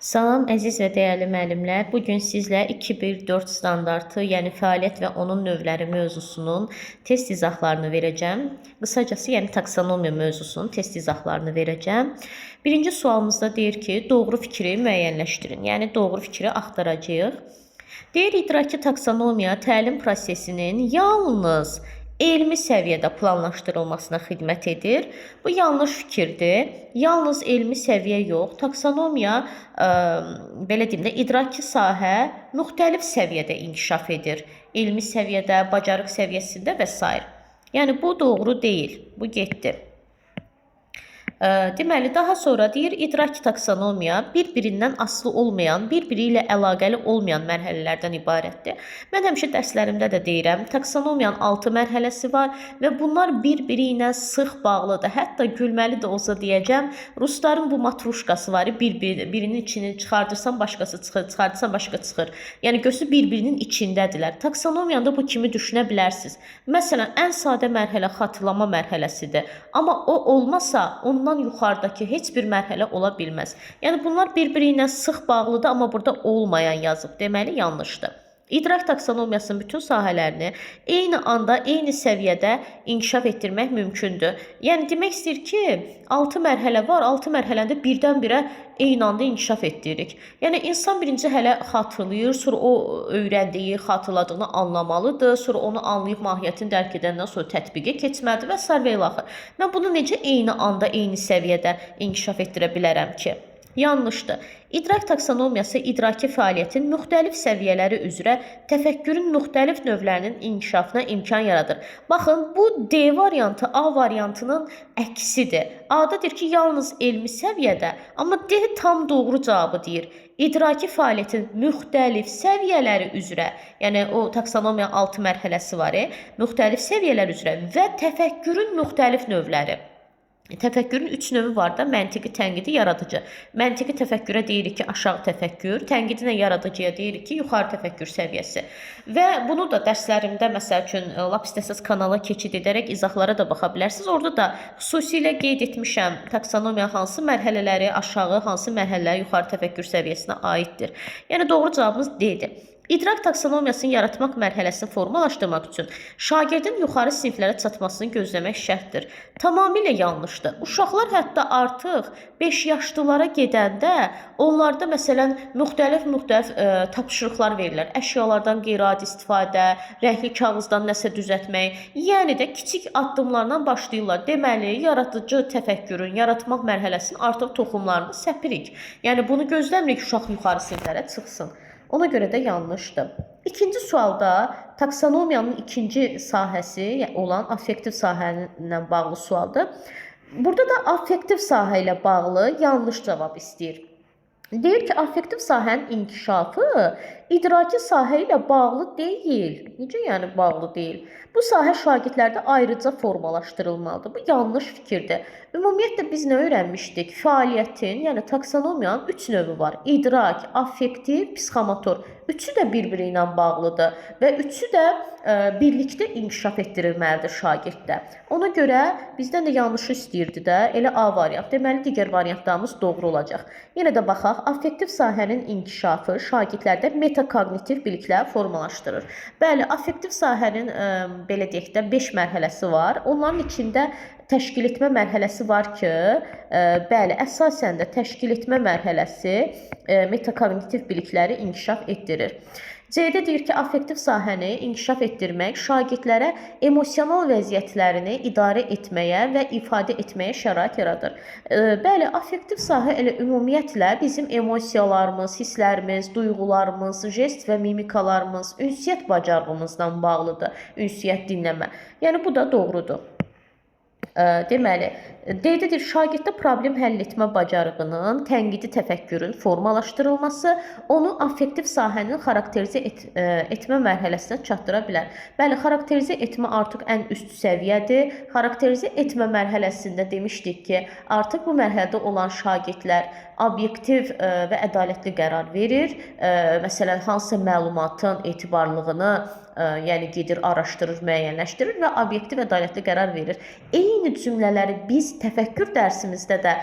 Salam əziz və dəyərli müəllimlər. Bu gün sizlə 2-1-4 standartı, yəni fəaliyyət və onun növləri mövzusunun test izahlarını verəcəm. Qısacası, yəni taksonomiya mövzusunun test izahlarını verəcəm. Birinci sualımızda deyir ki, doğru fikri müəyyənləşdirin. Yəni doğru fikri axtaracağıq. Deyir, idraki taksonomiya təlim prosesinin yalnız elmi səviyyədə planlaşdırılmasına xidmət edir. Bu yanlış fikirdir. Yalnız elmi səviyyə yox, taksonomiya belə deyim də idraki sahə müxtəlif səviyyədə inkişaf edir. Elmi səviyyədə, bacarıq səviyyəsində və s. Yəni bu doğru deyil. Bu getdi. Deməli, daha sonra deyir, idraki taksonomiya bir-birindən asılı olmayan, bir-biri ilə əlaqəli olmayan mərhələlərdən ibarətdir. Mən həmişə dərslərimdə də deyirəm, taksonomiyanın 6 mərhələsi var və bunlar bir-biri ilə sıx bağlıdır. Hətta gülməli də olsa deyəcəm, rusların bu matruşkası var, birinin içini çıxardırsan başqası çıxır, çıxardırsan başqa çıxır. Yəni gözü bir-birinin içindədirlər. Taksonomiyanda bu kimi düşünə bilərsiniz. Məsələn, ən sadə mərhələ xatırlama mərhələsidir. Amma o olmasa, ondan yuxarıdakı heç bir mərhələ ola bilməz. Yəni bunlar bir-biri ilə sıx bağlıdır, amma burada olmayan yazıb. Deməli, yanlışdır. İdrak taksonomiyasının bütün sahələrini eyni anda, eyni səviyyədə inkişaf etdirmək mümkündür. Yəni demək istəyir ki, 6 mərhələ var, 6 mərhələndə birdən-birə eyni anda inkişaf etdiririk. Yəni insan birinci hələ xatırlayır, sonra o öyrəndiyi, xatırladığını anlamalıdır, sonra onu anlayıb mahiyyətini dərk edəndən sonra tətbiqə keçməlidir və s. və ilaxır. Mən bunu necə eyni anda, eyni səviyyədə inkişaf etdirə bilərəm ki? Yanlışdır. İdrak taksonomiyası idraki fəaliyyətin müxtəlif səviyyələri üzrə təfəkkürün müxtəlif növlərinin inkişafına imkan yaradır. Baxın, bu D variantı A variantının əksidir. A-da deyir ki, yalnız elmi səviyyədə, amma D tam doğru cavabı deyir. İdraki fəaliyyətin müxtəlif səviyyələri üzrə, yəni o taksonomiya 6 mərhələsi var, müxtəlif səviyyələr üzrə və təfəkkürün müxtəlif növləri. Təfəkkürün 3 növü var da, məntiqi, tənqidi, yaradıcı. Məntiqi təfəkkürə deyirik ki, aşağı təfəkkür, tənqidinə yaradıcıya deyirik ki, yuxarı təfəkkür səviyyəsi. Və bunu da dərslərimdə, məsəl üçün, lap istəsiz kanala keçid edərək izahlara da baxa bilərsiniz. Orada da xüsusilə qeyd etmişəm, taksonomiya hansı mərhələləri aşağı, hansı mərhələləri yuxarı təfəkkür səviyyəsinə aiddir. Yəni, doğru cavabımız D-dir. İdrak taksonomiyasını yaratmaq mərhələsini formalaşdırmaq üçün şagirdin yuxarı siniflərə çatmasını gözləmək şərtdir. Tamamilə yanlışdır. Uşaqlar hətta artıq 5 yaşlılara gedəndə onlarda məsələn müxtəlif tapşırıqlar verirlər. Əşyalardan qeyri-adi istifadə, rəngli kağızdan nəsə düzəltmək. Yəni də kiçik addımlardan başlayırlar. Deməli, yaradıcı təfəkkürün, yaratmaq mərhələsinin artıq toxumlarını səpirik. Yəni bunu gözləmirik uşaq yuxarı siniflərə çıxsın. Ona görə də yanlışdır. İkinci sualda taksonomiyanın ikinci sahəsi olan affektiv sahə ilə bağlı sualdır. Burada da affektiv sahə ilə bağlı yanlış cavab istəyir. Deyir ki, affektiv sahənin inkişafı idraki sahə ilə bağlı deyil. Necə yəni bağlı deyil? Bu sahə şagirdlərdə ayrıca formalaşdırılmalıdır. Bu yanlış fikirdir. Ümumiyyətlə biz nə öyrənmişdik? Fəaliyyətin, yəni taksonomiyanın 3 növü var. İdrak, affektiv, psixomotor. Üçü də bir-biri ilə bağlıdır və üçü də birlikdə inkişaf etdirilməlidir şagirddə. Ona görə bizdən də yanlışı istəyirdi də, elə A variant. Deməli, digər variantlarımız doğru olacaq. Yenə də baxaq, affektiv sahənin inkişafı şagirdlərdə metakognitiv biliklər formalaşdırır. Bəli, affektiv sahənin belə deyək də 5 mərhələsi var. Onların içində təşkil etmə mərhələsi var ki, bəli, əsasən də təşkil etmə mərhələsi metakognitiv bilikləri inkişaf etdirir. C-də deyir ki, affektiv sahəni inkişaf etdirmək şagirdlərə emosional vəziyyətlərini idarə etməyə və ifadə etməyə şərait yaradır. Bəli, affektiv sahə elə ümumiyyətlə bizim emosiyalarımız, hisslərimiz, duyğularımız, jest və mimikalarımız, ünsiyyət bacarığımızdan bağlıdır, ünsiyyət dinləmə. Yəni, bu da doğrudur. Deməli, D-dir şagirddə problem həll etmə bacarığının, tənqidi təfəkkürün formalaşdırılması onu affektiv sahənin xarakterizə etmə mərhələsinə çatdıra bilər. Bəli, xarakterizə etmə artıq ən üst səviyyədir. Xarakterizə etmə mərhələsində demişdik ki, artıq bu mərhələdə olan şagirdlər obyektiv və ədalətli qərar verir. Məsələn, hansı məlumatın etibarlılığını yəni gedir, araşdırır, müəyyənləşdirir və obyektiv ədalətli qərar verir. Eyni cümlələri biz təfəkkür dərsimizdə də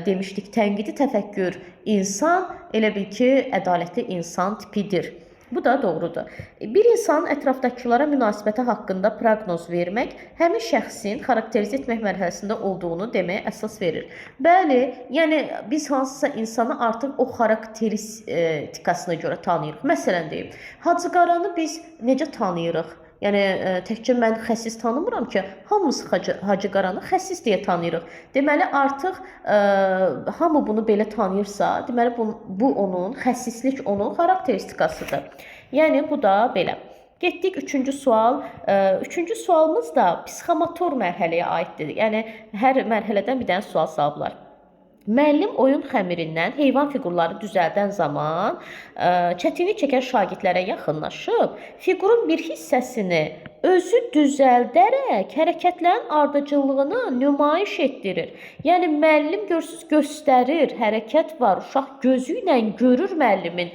demişdik. Tənqidi təfəkkür insan, elə bil ki, ədalətli insan tipidir. Bu da doğrudur. Bir insanın ətrafdakılara münasibəti haqqında proqnoz vermək həmin şəxsin xarakterizə etmək mərhələsində olduğunu deməyə əsas verir. Bəli, yəni biz hansısa insanı artıq o xarakteristikasına görə tanıyırıq. Məsələn deyim, Hacı Qaranı biz necə tanıyırıq? Yəni təkcə mən xəsis tanımıram ki, hamımız Hacı Qaranı xəsis deyə tanıyırıq. Deməli artıq hamı bunu belə tanıyırsa, deməli bu onun xəsislik onun xarakteristikasıdır. Yəni bu da belə. Getdik 3-cü sual. 3-cü sualımız da psixomotor mərhələyə aiddir. Yəni hər mərhələdən bir dənə sual salıblar. Müəllim oyun xəmirindən heyvan fiqurları düzəldən zaman çətinlik çəkən şagirdlərə yaxınlaşıb, fiqurun bir hissəsini özü düzəldərək hərəkətlərin ardıcıllığını nümayiş etdirir. Yəni müəllim göstərir, hərəkət var, uşaq gözü ilə görür müəllimin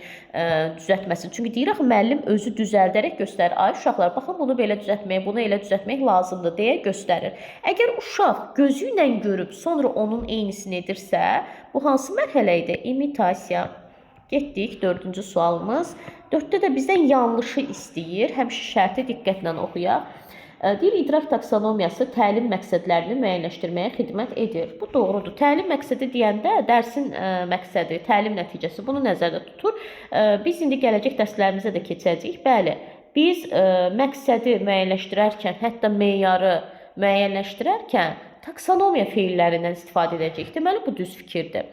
düzəltməsini. Çünki deyir axı müəllim özü düzəldərək göstərir. Ay uşaqlar, baxın bunu belə düzəltmək, bunu elə düzəltmək lazımdır deyə göstərir. Əgər uşaq gözü ilə görüb sonra onun eynisini edirsə, bu hansı mərhələ idi? İmitasiya. Getdik 4-cü sualımız. 4-də də bizdən yanlışı istəyir. Həmişə şərti diqqətlə oxuyaq. Deyir, idrak taksonomiyası təlim məqsədlərini müəyyənləşdirməyə xidmət edir. Bu doğrudur. Təlim məqsədi deyəndə dərsin məqsədi, təlim nəticəsi bunu nəzərdə tutur. Biz indi gələcək dərslərimizə də keçəcəyik. Bəli, biz məqsədi müəyyənləşdirərkən, hətta meyarı müəyyənləşdirərkən taksonomiya feillərindən istifadə edəcəyik. Deməli, bu düz fikirdir.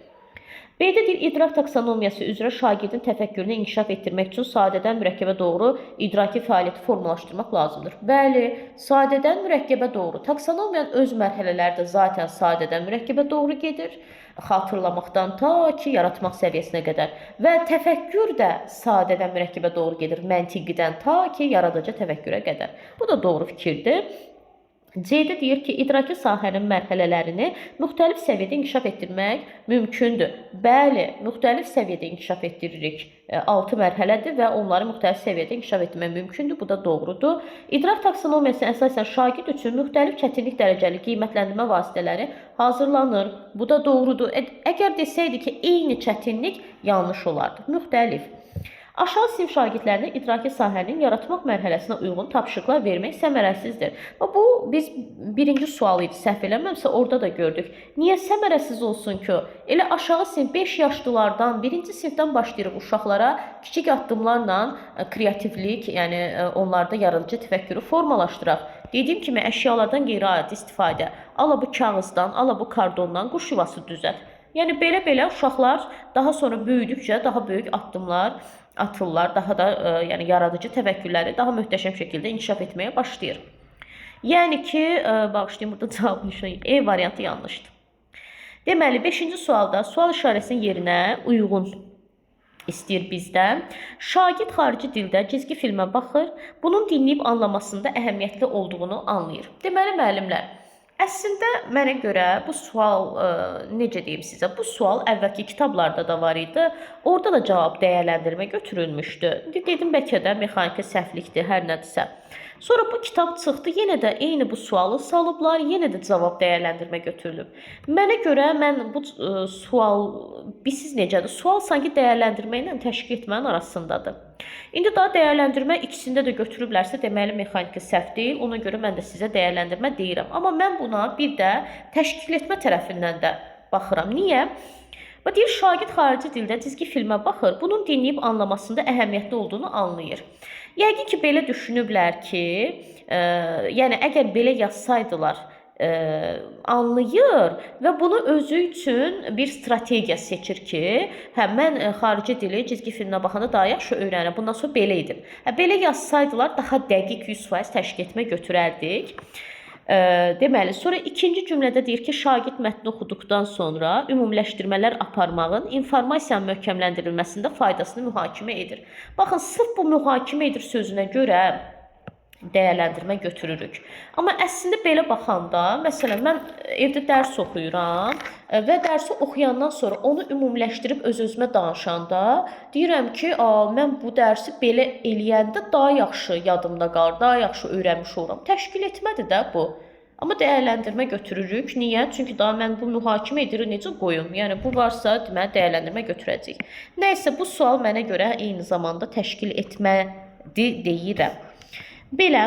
B-də deyir, idrak taksonomiyası üzrə şagirdin təfəkkürünü inkişaf etdirmək üçün sadədən mürəkkəbə doğru idraki fəaliyyəti formalaşdırmaq lazımdır. Bəli, sadədən mürəkkəbə doğru. Taksonomiyanın öz mərhələləri də zaten sadədən mürəkkəbə doğru gedir. Xatırlamaqdan ta ki, yaratmaq səviyyəsinə qədər. Və təfəkkür də sadədən mürəkkəbə doğru gedir. Məntiqidən ta ki, yaradıcı təfəkkürə qədər. Bu da doğru fikirdir. C-də deyir ki, idraki sahənin mərhələlərini müxtəlif səviyyədə inkişaf etdirmək mümkündür. Bəli, müxtəlif səviyyədə inkişaf etdiririk. 6 mərhələdir və onları müxtəlif səviyyədə inkişaf etdirmək mümkündür. Bu da doğrudur. İdrak taksonomiyasına əsasən şagird üçün müxtəlif çətinlik dərəcəli qiymətləndirmə vasitələri hazırlanır. Bu da doğrudur. Əgər desəydi ki, eyni çətinlik yanlış olardı. Müxtəlif. Aşağı sinif şagirdlərinə idraki sahənin yaratmaq mərhələsinə uyğun tapşırıqlar vermək səmərəsizdir. Bu, biz birinci sual idi, səhv eləmirəmsə, orada da gördük. Niyə səmərəsiz olsun ki? Elə aşağı sinif 5 yaşlılardan, 1-ci sinifdən başlayırıq uşaqlara kiçik addımlarla kreativlik, yəni onlarda yaradıcı təfəkkürü formalaşdıraq. Dediyim kimi, əşyalardan qeyri-adi istifadə. Ala bu kağızdan, ala bu kardondan quş yuvası düzəlt. Yəni, belə-belə uşaqlar daha sonra böyüdükcə daha böyük addımlar atırlar, daha da yəni yaradıcı təfəkkürləri daha möhtəşəm şəkildə inkişaf etməyə başlayır. Yəni ki, bağışlayın, burada cavabını E variantı yanlışdır. Deməli, 5-ci sualda sual işarəsinin yerinə uyğun istəyir bizdən. Şagird xarici dildə cizgi filmə baxır, bunun dinləyib anlamasında əhəmiyyətli olduğunu anlayır. Deməli, müəllimlər, əslində mənə görə bu sual, necə deyim sizə, bu sual əvvəlki kitablarda da var idi. Orada da cavab dəyərləndirmə götürülmüşdü. Dedim, bəlkə də mexaniki səhvlikdir, hər nədirsə. Sonra bu kitab çıxdı, yenə də eyni bu sualı salıblar, yenə də cavab dəyərləndirmə götürülüb. Mənə görə mən bu sual, siz necədir? Sual sanki dəyərləndirmə ilə təşkil etmənin arasındadır. İndi daha dəyərləndirmə ikisində də götürüblərsə, deməli mexaniki səhv deyil. Ona görə mən də sizə dəyərləndirmə deyirəm. Amma mən buna bir də təşkil etmə tərəfindən də baxıram. Niyə? Deyir, şagird xarici dildə cizgi filmə baxır, bunun dinləyib anlamasında əhəmiyyətli olduğunu anlayır. Yəqin ki, belə düşünüblər ki, yəni əgər belə yazsaydılar, anlayır və bunu özü üçün bir strategiya seçir ki, mən xarici dili cizgi filminə baxanda daha yaxşı öyrənirəm, bundan sonra belə edim. Belə yazsaydılar, daha dəqiq 100% təşkil etmə götürərdik. Deməli, sonra ikinci cümlədə deyir ki, şagird mətni oxuduqdan sonra ümumiləşdirmələr aparmağın informasiyanın möhkəmləndirilməsində faydasını mühakimə edir. Baxın, sırf bu mühakimə edir sözünə görə dəyərləndirmə götürürük. Amma əslində belə baxanda, məsələn, mən evdə dərs oxuyuram və dərsi oxuyandan sonra onu ümumiləşdirib öz-özümə danışanda deyirəm ki, mən bu dərsi belə eləyəndə daha yaxşı yadımda qalır, daha yaxşı öyrənmiş oluram. Təşkil etmədi də bu. Amma dəyərləndirmə götürürük. Niyə? Çünki daha mən bu mühakimə edirik, necə qoyum? Yəni bu varsa, deməli dəyərləndirmə götürəcəyik. Nəysə, bu sual mənə görə eyni zamanda təşkil etmədi deyirəm. Belə,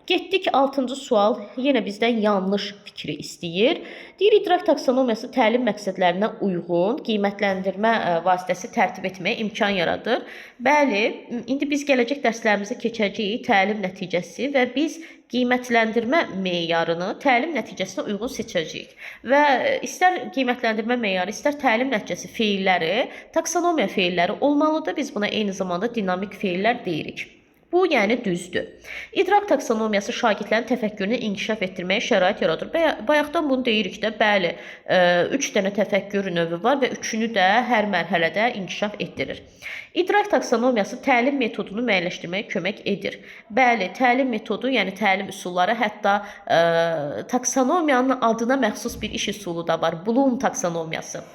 getdik 6-cı sual, yenə bizdən yanlış fikri istəyir. Deyir, idrak taksonomiyası təlim məqsədlərinə uyğun qiymətləndirmə vasitəsi tərtib etməyə imkan yaradır. Bəli, indi biz gələcək dərslərimizə keçəcəyik təlim nəticəsi və biz qiymətləndirmə meyarını təlim nəticəsinə uyğun seçəcəyik. Və istər qiymətləndirmə meyarı, istər təlim nəticəsi feilləri, taksonomiya feilləri olmalıdır. Biz buna eyni zamanda dinamik feillər deyirik. Bu, yəni düzdür. İdrak taksonomiyası şagirdlərin təfəkkürünü inkişaf etdirməyə şərait yaradır. Bayaqdan bunu deyirik də, bəli, 3 dənə təfəkkür növü var və üçünü də hər mərhələdə inkişaf etdirir. İdrak taksonomiyası təlim metodunu müəyyənləşdirməyə kömək edir. Bəli, təlim metodu, yəni təlim üsulları, hətta taksonomiyanın adına məxsus bir iş üsulu da var. Bloom taksonomiyası.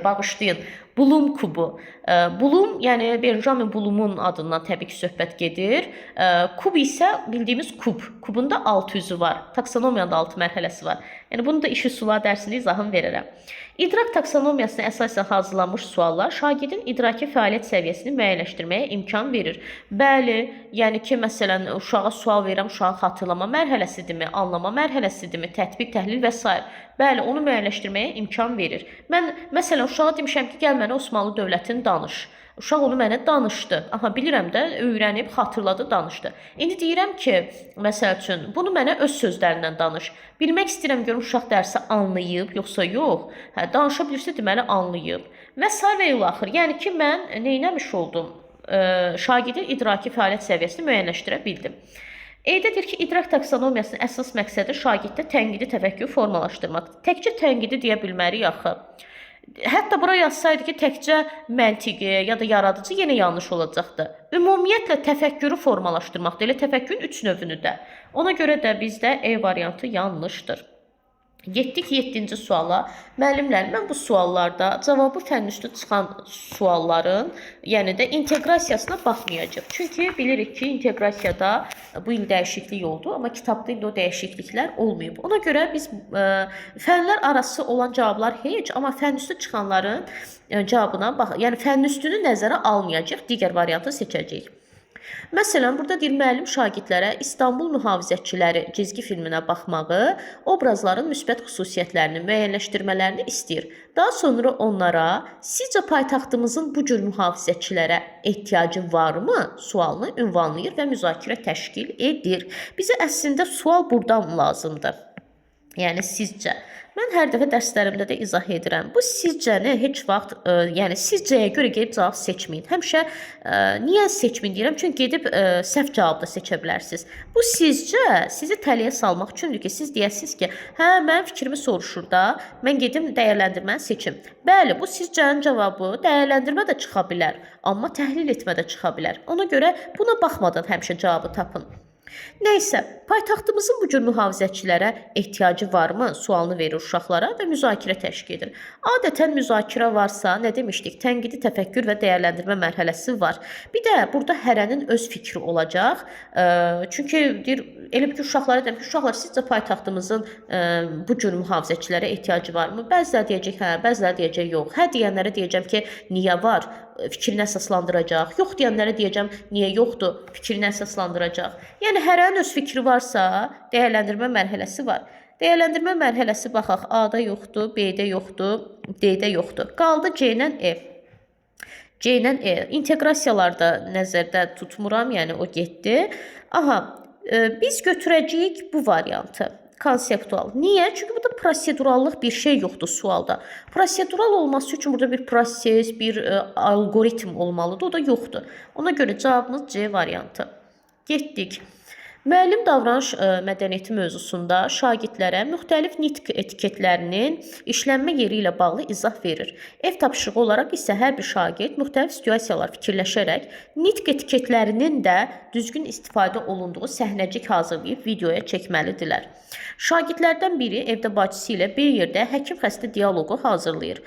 Bağışlayın, Bloom kubu. Bloom, yəni Benjamin Bloom'un adından təbii ki söhbət gedir. Kub isə bildiyimiz kub. Kubun da 6 üzü var. Taksonomiyanın da 6 mərhələsi var. Yəni bunu da iş üsulları dərsində izahını verirəm. İdrak taksonomiyasına əsasən hazırlanmış suallar şagirdin idraki fəaliyyət səviyyəsini müəyyənləşdirməyə imkan verir. Bəli, yəni ki, məsələn, uşağa sual verirəm, uşağın xatırlama mərhələsidirmi, anlama mərhələsidirmi, tətbiq, təhlil və s. Bəli, onu müəyyənləşdirməyə imkan verir. Mən, məsələn, uşağa demişəm ki, gəl mənə Osmanlı dövlətini danış. Uşaq onu mənə danışdı. Aha, bilirəm də, öyrənib, xatırladı, danışdı. İndi deyirəm ki, məsəl üçün, bunu mənə öz sözlərindən danış. Bilmək istəyirəm, görüm uşaq dərsi anlayıb, yoxsa yox. Danışa bilirsə, deməli anlayıb. Və s. və ilaxır. Yəni ki, mən neynəmiş oldum? Şagirdin idraki fəaliyyət səviyyəsini müəyyənləşdirə bildim. Edir ki, idrak taksonomiyasının əsas məqsədi şagirddə tənqidi təfəkkür formalaşdırmaq. Təkcə tənqidi deyə bilmərik axı. Hətta bura yazsaydı ki, təkcə məntiqi ya da yaradıcı yenə yanlış olacaqdı. Ümumiyyətlə təfəkkürü formalaşdırmaqdır. Elə təfəkkürün 3 növünü də. Ona görə də bizdə E variantı yanlışdır. Getdik 7-ci suala. Müəllimlər, mən bu suallarda cavabı fənüstü çıxan sualların, yəni də inteqrasiyasına baxmayacaq. Çünki bilirik ki, inteqrasiyada bu il dəyişiklik oldu, amma kitabda indi o dəyişikliklər olmayıb. Ona görə biz fənlər arası olan cavablar heç, amma fənüstü çıxanların cavabına bax, yəni fənüstünü nəzərə almayacaq, digər variantı seçəcəyik. Məsələn, burada deyir, müəllim şagirdlərə İstanbul mühafizəçiləri cizgi filminə baxmağı, obrazların müsbət xüsusiyyətlərini müəyyənləşdirmələrini istəyir. Daha sonra onlara, sizcə paytaxtımızın bu cür mühafizəçilərə ehtiyacı varmı? Sualını ünvanlayır və müzakirə təşkil edir. Bizə əslində sual buradan lazımdır. Yəni, sizcə. Mən hər dəfə dərslərimdə də izah edirəm. Bu sizcəni heç vaxt, yəni sizcəyə görə gedib cavab seçməyin. Həmişə niyə seçməyin deyirəm? Çünki gedib səhv cavab da seçə bilərsiniz. Bu sizcə sizi tələyə salmaq üçündür ki, siz deyəsiniz ki, hə, mənim fikrimi soruşur da, mən gedim dəyərləndirməni seçim. Bəli, bu sizcənin cavabı dəyərləndirmə də çıxa bilər, amma təhlil etmə də çıxa bilər. Ona görə buna baxmadan həmişə cavabı tapın. Nəysə, paytaxtımızın bu cür mühafizəçilərə ehtiyacı varmı? Sualını verir uşaqlara və müzakirə təşkil edir. Adətən müzakirə varsa, nə demişdik? Tənqidi təfəkkür və dəyərləndirmə mərhələsi var. Bir də burada hərənin öz fikri olacaq. Çünki deyir, elə bir ki, uşaqlara deyim ki, uşaqlar sizcə paytaxtımızın bu cür mühafizəçilərə ehtiyacı varmı? Bəziləri deyəcək hə, bəziləri deyəcək yox. Hə deyənlərə deyəcəm ki, niyə var? Fikrini əsaslandıracaq. Yox deyənlərə deyəcəm, niyə yoxdur? Fikrini əsaslandıracaq. Yəni, hərənin öz fikri varsa, dəyərləndirmə mərhələsi var. Dəyərləndirmə mərhələsi baxaq, A-da yoxdur, B-də yoxdur, D-də yoxdur. Qaldı C-lə E. C-lə E. İnteqrasiyalarda nəzərdə tutmuram, yəni o getdi. Aha, biz götürəcəyik bu variantı. Konseptual. Niyə? Çünki burada prosedurallıq bir şey yoxdur sualda. Prosedural olması üçün burada bir proses, bir algoritm olmalıdır. O da yoxdur. Ona görə cavabımız C variantı. Getdik. Müəllim davranış mədəniyyəti mövzusunda şagirdlərə müxtəlif nitq etiketlərinin işlənmə yeri ilə bağlı izah verir. Ev tapşırığı olaraq isə hər bir şagird müxtəlif situasiyalar fikirləşərək nitq etiketlərinin də düzgün istifadə olunduğu səhnəcik hazırlayıb videoya çəkməlidirlər. Şagirdlərdən biri evdə bacısı ilə bir yerdə həkim-xəstə dialoqu hazırlayır.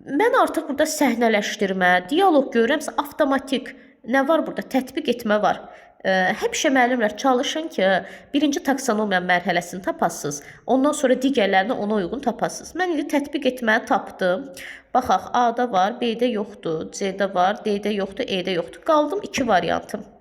Mən artıq burada səhnələşdirmə, dialoq görürəmsə avtomatik nə var burada? Tətbiq etmə var. Həmişə müəllimlər çalışın ki, birinci taksonomiya mərhələsini tapasınız. Ondan sonra digərlərini ona uyğun tapasınız. Mən indi tətbiq etməyi tapdım. Baxaq, A-da var, B-də yoxdur, C-də var, D-də yoxdur, E-də yoxdur. Qaldım 2 variantım.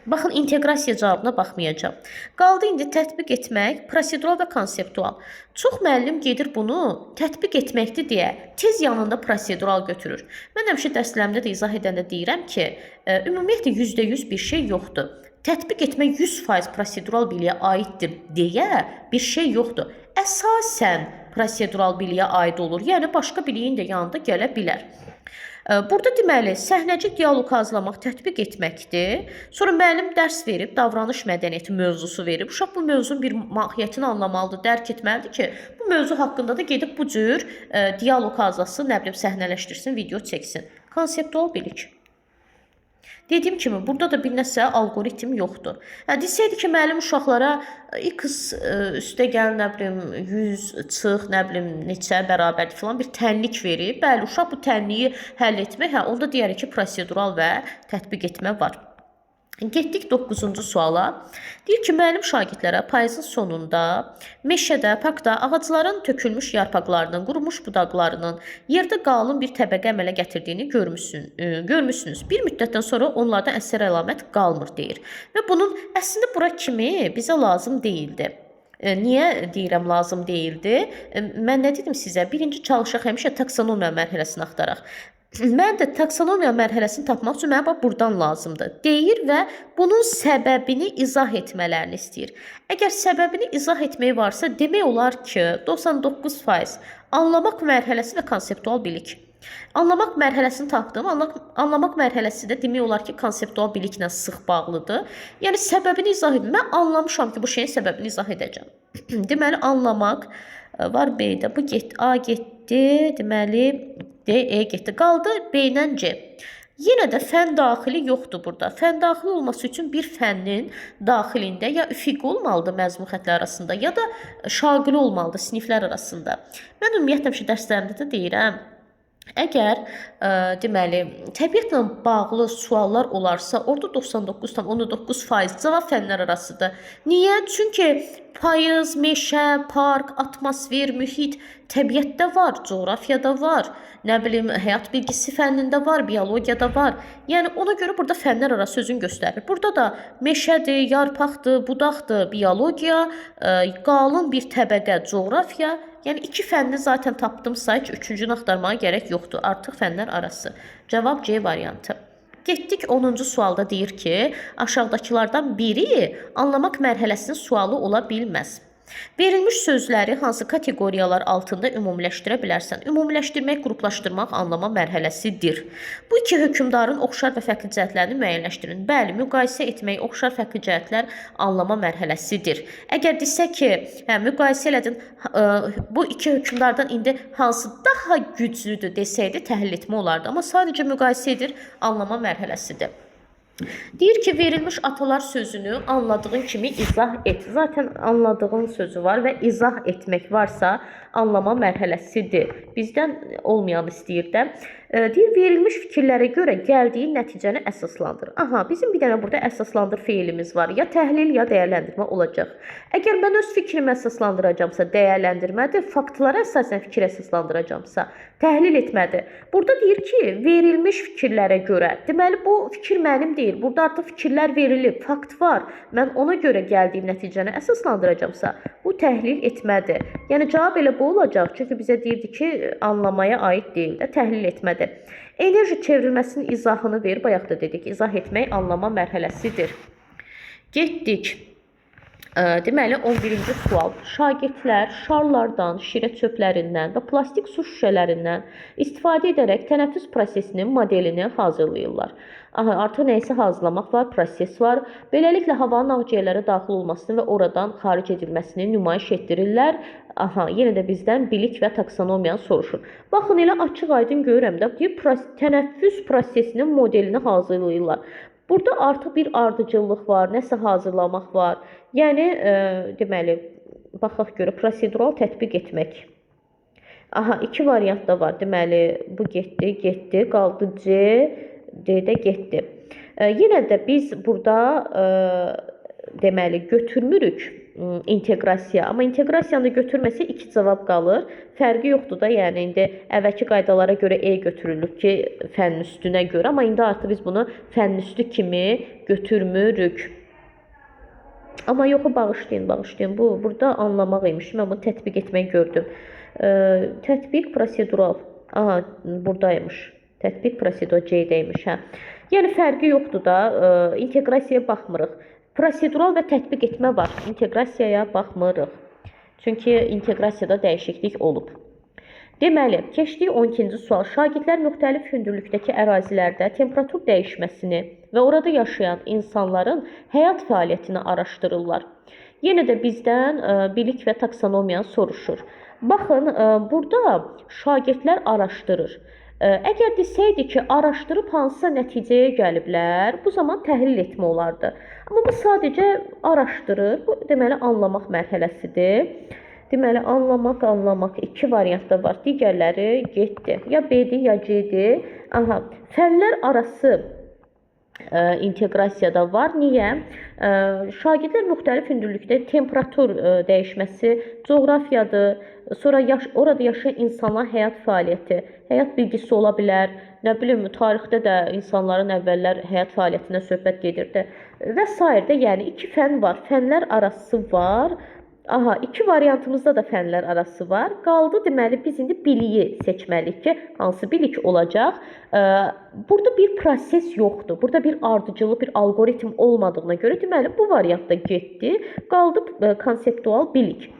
Baxın, inteqrasiya cavabına baxmayacağam. Qaldı indi tətbiq etmək, prosedural və konseptual. Çox müəllim gedir bunu tətbiq etməkdir deyə tez yanında prosedural götürür. Mən həmişə dərslərimdə də izah edəndə deyirəm ki, ümumiyyətlə %100 bir şey yoxdur. Tətbiq etmək 100% prosedural biliyə aiddir deyə bir şey yoxdur. Əsasən prosedural biliyə aid olur, yəni başqa biliyin də yanında gələ bilər. Burada deməli, səhnəcik dialoq hazırlamaq, tətbiq etməkdir. Sonra müəllim dərs verib, davranış mədəniyyəti mövzusu verib. Uşaq bu mövzunun bir mahiyyətini anlamalıdır, dərk etməlidir ki, bu mövzu haqqında da gedib bu cür dialoq hazırlasın, nə bilim, səhnələşdirsin, video çəksin. Konseptual bilik. Dediyim kimi, burada da bir nəsə algoritm yoxdur. Desəydi ki, müəllim uşaqlara x üstə gəl, nə bilim, 100 çıx, nə bilim, neçə bərabərdir filan bir tənlik verib. Bəli, uşaq bu tənliyi həll etmək, onda deyərik ki, prosedural və tətbiq etmə var. Getdik 9-cu suala. Deyir ki, müəllim şagirdlərə payızın sonunda meşədə, parkda ağacların tökülmüş yarpaqlarının, qurumuş budaqlarının yerdə qalın bir təbəqə əmələ gətirdiyini görmüsünüz. Bir müddətdən sonra onlarda əsər əlamət qalmır, deyir. Və bunun əslində bura kimi bizə lazım deyildi. Niyə deyirəm lazım deyildi? Mən nə dedim sizə? Birinci çalışaq həmişə taksonomiya mərhələsini axtaraq. Mən də taksonomiya mərhələsini tapmaq üçün mənə buradan lazımdır deyir və bunun səbəbini izah etmələrini istəyir. Əgər səbəbini izah etmək varsa, demək olar ki, 99% anlamaq mərhələsi və konseptual bilik. Anlamaq mərhələsini tapdım. Anlamaq mərhələsi də demək olar ki, konseptual biliklə sıx bağlıdır. Yəni, səbəbini izah edin. Mən anlamışam ki, bu şeyin səbəbini izah edəcəm. Deməli, anlamaq var B-də. Bu getdi, A getdi. Deməli, D, E getdi. Qaldı B-lə C. Yenə də fən daxili yoxdur burada. Fən daxili olması üçün bir fənnin daxilində ya üfüqi olmalıdır məzmun xətləri arasında, ya da şaqili olmalıdır siniflər arasında. Mən ümumiyyətlə dərslərimdə də deyirəm, əgər deməli, təbiətlə bağlı suallar olarsa, orada 99,9% cavab fənlər arasıdır. Niyə? Çünki payız, meşə, park, atmosfer, mühit təbiətdə var, coğrafiyada var, nə bilim, həyat bilgisi fənnində var, biologiyada var. Yəni, ona görə burada fənlər arası özünü göstərir. Burada da meşədir, yarpaqdır, budaqdır, biologiya, qalın bir təbəqə, coğrafiya. Yəni, 2 fənni zaten tapdımsa, heç 3-cünü axtarmağa gərək yoxdur. Artıq fənlər arası. Cavab C variantı. Getdik 10-cu sualda deyir ki, aşağıdakılardan biri anlamaq mərhələsinin sualı ola bilməz. Verilmiş sözləri hansı kateqoriyalar altında ümumiləşdirə bilərsən? Ümumiləşdirmək, qruplaşdırmaq anlama mərhələsidir. Bu iki hökmdarın oxşar və fərqli cəhətlərini müəyyənləşdirin. Bəli, müqayisə etmək, oxşar fərqli cəhətlər anlama mərhələsidir. Əgər desək ki, müqayisə elədin, bu iki hökmdardan indi hansı daha güclüdür desəydi, təhlil etmə olardı. Amma sadəcə müqayisə edir, anlama mərhələsidir. Deyir ki, verilmiş atalar sözünü anladığın kimi izah et. Zaten anladığın sözü var və izah etmək varsa anlama mərhələsidir. Bizdən olmayan istəyir də. Deyir, verilmiş fikirlərə görə gəldiyi nəticəni əsaslandır. Aha, bizim bir dənə burada əsaslandır feilimiz var. Ya təhlil, ya dəyərləndirmə olacaq. Əgər mən öz fikrimi əsaslandıracamsa, dəyərləndirmədir. Faktlara əsasən fikir əsaslandıracamsa, təhlil etmədir. Burada deyir ki, verilmiş fikirlərə görə. Deməli, bu fikir mənim deyil. Burada artıq fikirlər verilib, fakt var. Mən ona görə gəldiyim nəticəni əsaslandıracamsa, bu təhlil etmədir. Yəni, cavab elə bu olacaq. Çünki bizə deyirdi ki, anlamaya aid deyil də, təhlil etmədir. Enerji çevrilməsinin izahını ver. Bayaq da dedik, izah etmək anlama mərhələsidir. Getdik. Deməli 11-ci sual. Şagirdlər şarlardan, şirə çöplərindən və plastik su şüşələrindən istifadə edərək tənəffüs prosesinin modelini hazırlayırlar. Aha, artıq nəyisə hazırlamaq var, proses var. Beləliklə havanın ağciyərlərə daxil olmasını və oradan xaric edilməsini nümayiş etdirirlər. Aha, yenə də bizdən bilik və taksonomiyanı soruşur. Baxın, elə açıq-aydın görürəm də, deyir, tənəffüs prosesinin modelini hazırlayırlar. Burada artıq bir ardıcıllıq var, nəsə hazırlamaq var. Yəni, deməli, baxaq görə, prosedural tətbiq etmək. Aha, iki variant da var. Deməli, bu getdi, qaldı C, D də getdi. Yenə də biz burada, deməli, götürmürük inteqrasiya. Amma inteqrasiyanı götürməsə 2 cavab qalır. Fərqi yoxdur da, yəni indi əvvəlki qaydalara görə E götürülür ki, fənn üstünə görə, amma indi artıq biz bunu fənn üstü kimi götürmürük. Amma yoxu bağışlayın. Bu burada anlamaq imiş. Mən bunu tətbiq etmək gördüm. Tətbiq prosedural. Aha, buradaymış. Tətbiq prosedural C-dəymiş, hə. Yəni fərqi yoxdur da, inteqrasiyaya baxmırıq. Prosedural və tətbiq etmə var. İnteqrasiyaya baxmırıq. Çünki inteqrasiyada dəyişiklik olub. Deməli, keçdik 12-ci sual. Şagirdlər müxtəlif hündürlükdəki ərazilərdə temperatur dəyişməsini və orada yaşayan insanların həyat fəaliyyətini araşdırırlar. Yenə də bizdən bilik və taksonomiyanı soruşur. Baxın, burada şagirdlər araşdırır. Əgər desəydi ki, araşdırıb hansısa nəticəyə gəliblər, bu zaman təhlil etmə olardı. Amma bu sadəcə araşdırır. Bu, deməli, anlamaq mərhələsidir. Deməli, anlamaq. 2 variant da var. Digərləri getdi. Ya B-dir, ya C-dir. Aha, fənlər arası inteqrasiyada var. Niyə? Şagirdlər müxtəlif hündürlükdə temperatur dəyişməsi, coğrafiyadır, sonra orada yaşayan insanların həyat fəaliyyəti, həyat bilgisi ola bilər, nə bilim, tarixdə də insanların əvvəllər həyat fəaliyyətindən söhbət gedirdi və s. Yəni 2 fənn var, fənlər arası var. Aha, 2 variantımızda da fənlər arası var. Qaldı, deməli, biz indi biliyi seçməliyik ki, hansı bilik olacaq. Burada bir proses yoxdur. Burada bir ardıcıllıq, bir algoritm olmadığına görə, deməli, bu variantda getdi. Qaldı konseptual bilik.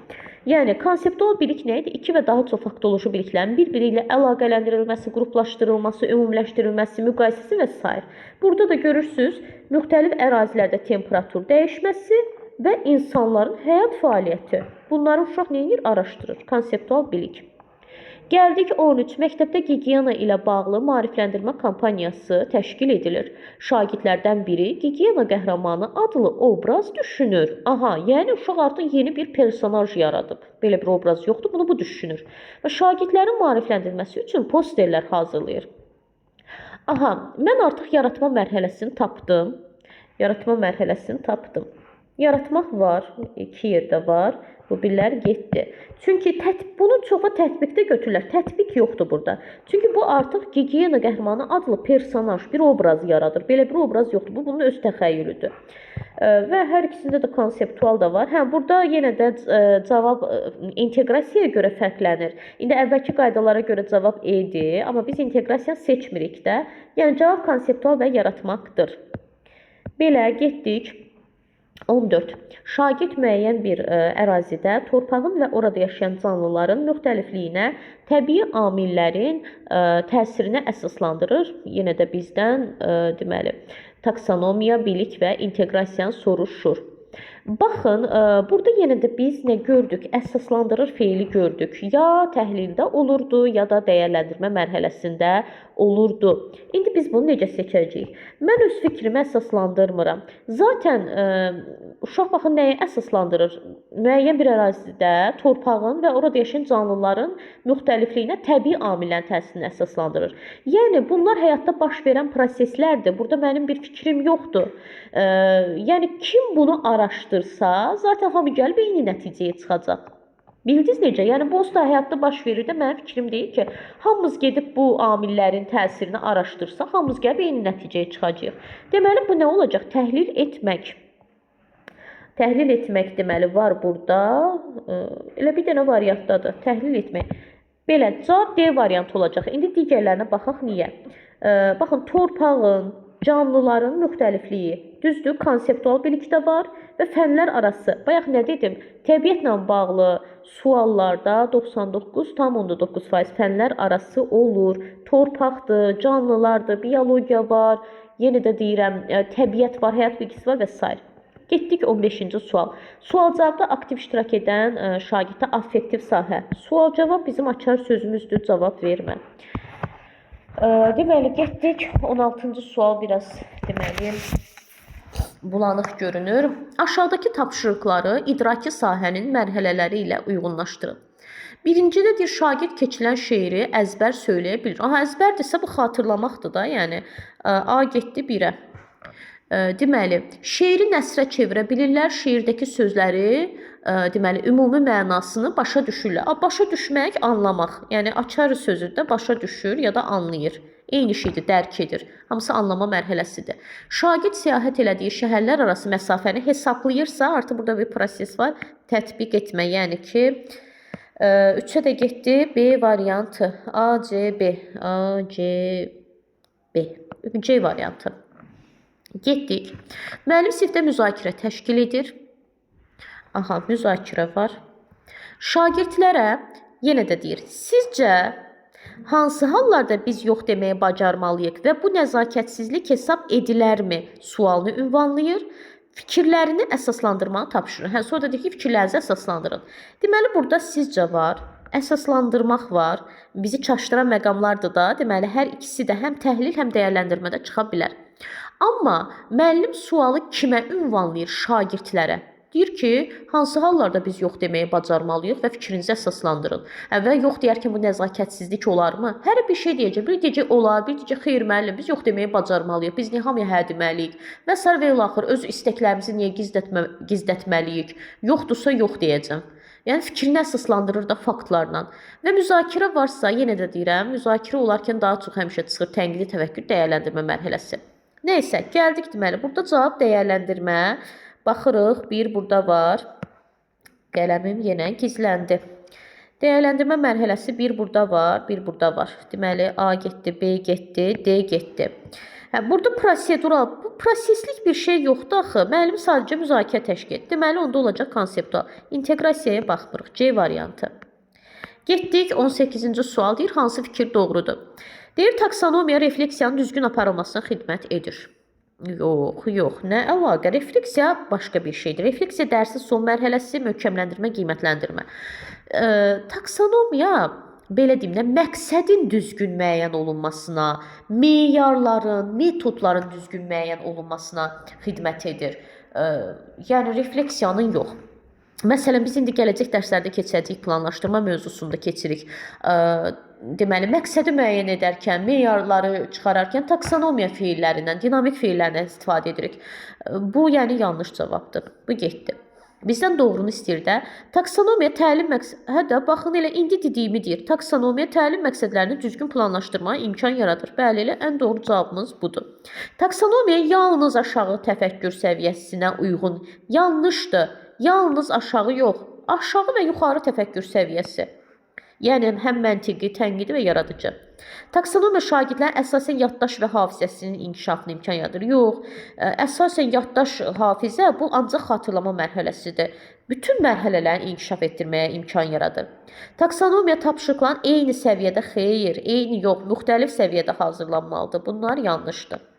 Yəni, konseptual bilik nə idi? 2 və daha çox faktoloji biliklərin bir-biri ilə əlaqələndirilməsi, qruplaşdırılması, ümumiləşdirilməsi, müqayisəsi və s. Burada da görürsünüz, müxtəlif ərazilərdə temperatur dəyişməsi və insanların həyat fəaliyyəti. Bunları uşaq neyinir? Araşdırır. Konseptual bilik. Gəldik 13. Məktəbdə gigiyena ilə bağlı maarifləndirmə kampaniyası təşkil edilir. Şagirdlərdən biri gigiyena qəhrəmanı adlı obraz düşünür. Aha, yəni uşaq artıq yeni bir personaj yaradıb. Belə bir obraz yoxdur, bunu bu düşünür. Və şagirdlərin maarifləndirməsi üçün posterlər hazırlayır. Aha, mən artıq yaratma mərhələsini tapdım. Yaratmaq var, 2 yerdə var. Bu birlər getdi. Çünki bunu çoxu tətbiqdə götürürlər. Tətbiq yoxdur burada. Çünki bu artıq gigiyena qəhrəmanı adlı personaj, bir obraz yaradır. Belə bir obraz yoxdur. Bu bunun öz təxəyyülüdür. Və hər ikisində də konseptual da var. Hə, burada yenə də cavab inteqrasiyaya görə fərqlənir. İndi əvvəlki qaydalara görə cavab E-dir, amma biz inteqrasiyanı seçmirik də. Yəni cavab konseptual və yaratmaqdır. Belə getdik. 14. Şagird müəyyən bir ərazidə torpağın və orada yaşayan canlıların müxtəlifliyinə, təbii amillərin təsirinə əsaslandırır. Yenə də bizdən deməli, taksonomiya, bilik və inteqrasiyanı soruşur. Baxın, burada yenə də biz nə gördük? Əsaslandırır feili gördük. Ya təhlildə olurdu, ya da dəyərləndirmə mərhələsində olurdu. İndi biz bunu necə seçəcəyik? Mən öz fikrimi əsaslandırmıram. Zaten uşaq baxın nəyə əsaslandırır? Müəyyən bir ərazidə torpağın və orada yaşayan canlıların müxtəlifliyinə təbii amillərin təsirini əsaslandırır. Yəni bunlar həyatda baş verən proseslərdir. Burada mənim bir fikrim yoxdur. Yəni kim bunu araşdırsa, zaten hamı gəlib eyni nəticəyə çıxacaq. Bildiniz necə? Yəni bu da həyatda baş verir də mənim fikrim deyil ki, hamımız gedib bu amillərin təsirini araşdırsaq, hamımız gəlib eyni nəticəyə çıxacağıq. Deməli bu nə olacaq? Təhlil etmək. Təhlil etmək deməli var burada. Elə bir dənə variantdadır. Təhlil etmək. Belə cavab D variantı olacaq. İndi digərlərinə baxaq niyə? Baxın torpağın, canlıların müxtəlifliyi. Düzdür, konseptual bilik də var və fənlər arası. Bayaq nə dedim? Təbiətlə bağlı suallarda 99,9% fənlər arası olur. Torpaqdır, canlılardır, biologiya var, yenə də deyirəm, təbiət var, həyat bilgisi var və s. Getdik 15-ci sual. Sual-cavabda aktiv iştirak edən şagirddə affektiv sahə. Sual-cavab bizim açar sözümüzdür, cavab vermə. Deməli, getdik 16-cı sual biraz deməli bulanıq görünür. Aşağıdakı tapşırıqları idraki sahənin mərhələləri ilə uyğunlaşdırın. Birincidə deyir, şagird keçilən şeiri əzbər söyləyə bilir. Əzbərdirsə bu xatırlamaqdır da, yəni A getdi 1-ə. Deməli, şeiri nəsrə çevirə bilirlər, şeirdəki sözləri, deməli, ümumi mənasını başa düşürlər. Başa düşmək, anlamaq. Yəni, açar sözü də başa düşür ya da anlayır. Eyni şeydir, dərk edir. Hamısı anlama mərhələsidir. Şagird səyahət elədiyi şəhərlər arası məsafəni hesablayırsa, artıq burada bir proses var. Tətbiq etmə, yəni ki, 3-ə də getdi, B variantı, A, C, B, A, C, B, C variantı. Getdik. Müəllim sinifdə müzakirə təşkil edir. Aha, müzakirə var. Şagirdlərə yenə də deyir, sizcə hansı hallarda biz yox deməyə bacarmalıyıq və bu nəzakətsizlik hesab edilərmi sualını ünvanlayır. Fikirlərini əsaslandırmağı tapşırır. Sonra da deyir ki, fikirlərinizi əsaslandırın. Deməli, burada sizcə var, əsaslandırmaq var. Bizi çaşdıran məqamlardır da. Deməli, hər ikisi də həm təhlil, həm dəyərləndirmədə çıxa bilər. Amma müəllim sualı kimə ünvanlayır? Şagirdlərə. Deyir ki, hansı hallarda biz yox deməyə bacarmalıyıq və fikrinizi əsaslandırın. Və yox deyərkən bu nəzakətsizlik olarmı? Hər bir şey deyəcək. Bir deyəcək olar, bir deyəcək xeyr müəllim, biz yox deməyə bacarmalıyıq. Biz niyə hamıya hə deməliyik? Və sər və ilaxır öz istəklərimizi niyə gizlətməliyik? Yoxdursa yox deyəcəm. Yəni fikrini əsaslandırır da faktlarla. Və müzakirə varsa, yenə də deyirəm, müzakirə olarkən daha çox həmişə çıxır tənqidi təfəkkür dəyərləndirmə mərhələsi. Neysə, gəldik deməli. Burada cavab dəyərləndirmə. Baxırıq, bir burada var. Qələmim yenə gizləndi. Dəyərləndirmə mərhələsi bir burada var, bir burada var. Deməli, A getdi, B getdi, D getdi. Burada prosedural, bu proseslik bir şey yoxdur axı. Müəllim sadəcə müzakirə təşkil etdi. Deməli, onda olacaq konseptual. İnteqrasiyaya baxmırıq. C variantı. Getdik 18-ci sual. Deyir, hansı fikir doğrudur? Deyir, taksonomiya refleksiyanın düzgün aparılmasına xidmət edir. Yox, yox. Nə əlaqə? Refleksiya başqa bir şeydir. Refleksiya dərsin son mərhələsi, möhkəmləndirmə, qiymətləndirmə. Taksonomiya, belə deyim də, məqsədin düzgün müəyyən olunmasına, meyarların, metodların düzgün müəyyən olunmasına xidmət edir. Yəni, refleksiyanın yox. Məsələn, biz indi gələcək dərslərdə keçəcəyik, planlaşdırma mövzusunda keçirik. Deməli, məqsədi müəyyən edərkən, meyarları çıxararkən taksonomiya feillərindən, dinamik feillərindən istifadə edirik. Bu, yəni, yanlış cavabdır. Bu getdi. Bizdən doğrunu istəyir də. Taksonomiya təlim məqsəd... Hədə, baxın, elə indi dediyimi deyir. Taksonomiya təlim məqsədlərini düzgün planlaşdırmaya imkan yaradır. Bəli, elə ən doğru cavabımız budur. Taksonomiya yalnız aşağı təfəkkür səviyyəsinə uyğun. Yanlışdır. Yalnız aşağı yox, aşağı və yuxarı təfəkkür səviyyəsi. Yəni, həm məntiqi, tənqidi və yaradıcı. Taksonomiya şagirdlərin əsasən yaddaş və hafizəsinin inkişafına imkan yaradır. Yox, əsasən yaddaş, hafizə bu ancaq xatırlama mərhələsidir. Bütün mərhələlərini inkişaf etdirməyə imkan yaradır. Taksonomiya tapşırıqların eyni səviyyədə xeyr, eyni yox, müxtəlif səviyyədə hazırlanmalıdır. Bunlar yanlışdır.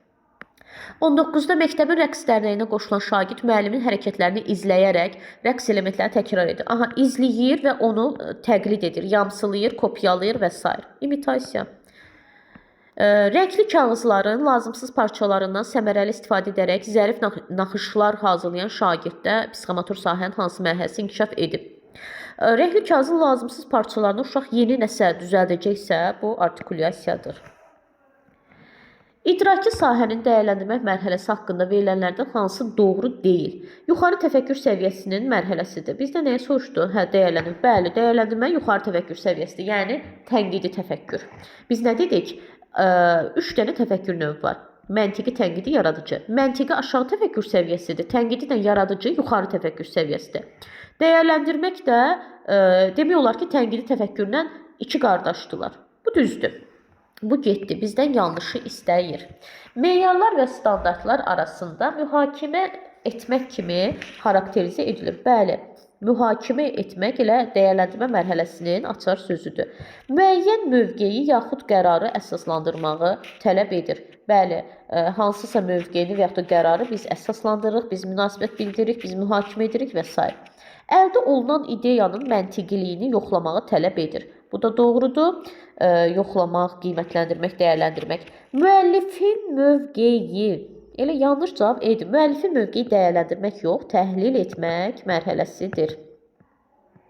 19-da məktəbin rəqs dərnəyinə qoşulan şagird müəllimin hərəkətlərini izləyərək rəqs elementlərini təkrar edir. Aha, izləyir və onu təqlid edir, yamsılayır, kopyalayır və s. İmitasiya. Rəngli kağızların lazımsız parçalarından səmərəli istifadə edərək zərif naxışlar hazırlayan şagirddə psixomotor sahənin hansı mərhələsi inkişaf edib? Rəngli kağızın lazımsız parçalarını uşaq yeni nəsə düzəldəcəksə, bu artikulyasiyadır. İdraki sahənin dəyərləndirmə mərhələsi haqqında verilənlərdən hansı doğru deyil? Yuxarı təfəkkür səviyyəsinin mərhələsidir. Bizdə nəyə soruşdu? Dəyərləndirmə. Bəli, dəyərləndirmə yuxarı təfəkkür səviyyəsidir. Yəni, tənqidi təfəkkür. Biz nə dedik? 3 dənə təfəkkür növü var. Məntiqi, tənqidi, yaradıcı. Məntiqi aşağı təfəkkür səviyyəsidir. Tənqidi də yaradıcı yuxarı təfəkkür səviyyəsidir. Dəyərləndirmək də demək olar ki, tənqidi təfəkkürlə iki qardaşdılar. Bu düzdür. Bu getdi, bizdən yanlışı istəyir. Meyarlar və standartlar arasında mühakimə etmək kimi xarakterizə edilir. Bəli, mühakimə etmək elə dəyərləndirmə mərhələsinin açar sözüdür. Müəyyən mövqeyi yaxud qərarı əsaslandırmağı tələb edir. Bəli, hansısa mövqeyini və yaxud da qərarı biz əsaslandırırıq, biz münasibət bildiririk, biz mühakimə edirik və s. Əldə olunan ideyanın məntiqiliyini yoxlamağı tələb edir. Bu da doğrudur. Yoxlamaq, qiymətləndirmək, dəyərləndirmək. Müəllifin mövqeyi. Elə yanlış cavab edir. Müəllifin mövqeyi dəyərləndirmək yox, təhlil etmək mərhələsidir.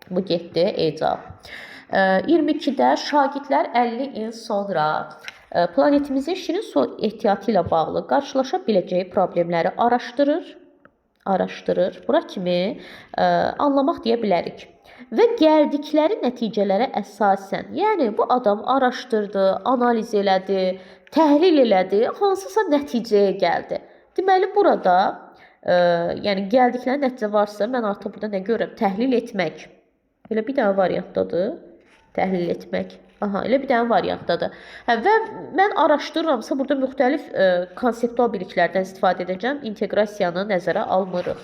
Bu getdi ecab. 22-də şagirdlər 50 il sonra planetimizin şirin su ehtiyatı ilə bağlı qarşılaşa biləcəyi problemləri araşdırır. Bura kimi anlamaq deyə bilərik. Və gəldikləri nəticələrə əsasən, yəni bu adam araşdırdı, analiz elədi, təhlil elədi, hansısa nəticəyə gəldi. Deməli burada yəni gəldikləri nəticə varsa, mən artıq burada nə görürəm? Təhlil etmək. Elə bir dənə variantdadır. Təhlil etmək. Aha, elə bir dənə variantdadır. Və mən araşdırıramsa, burada müxtəlif konseptual biliklərdən istifadə edəcəm. İnteqrasiyanı nəzərə almırıq.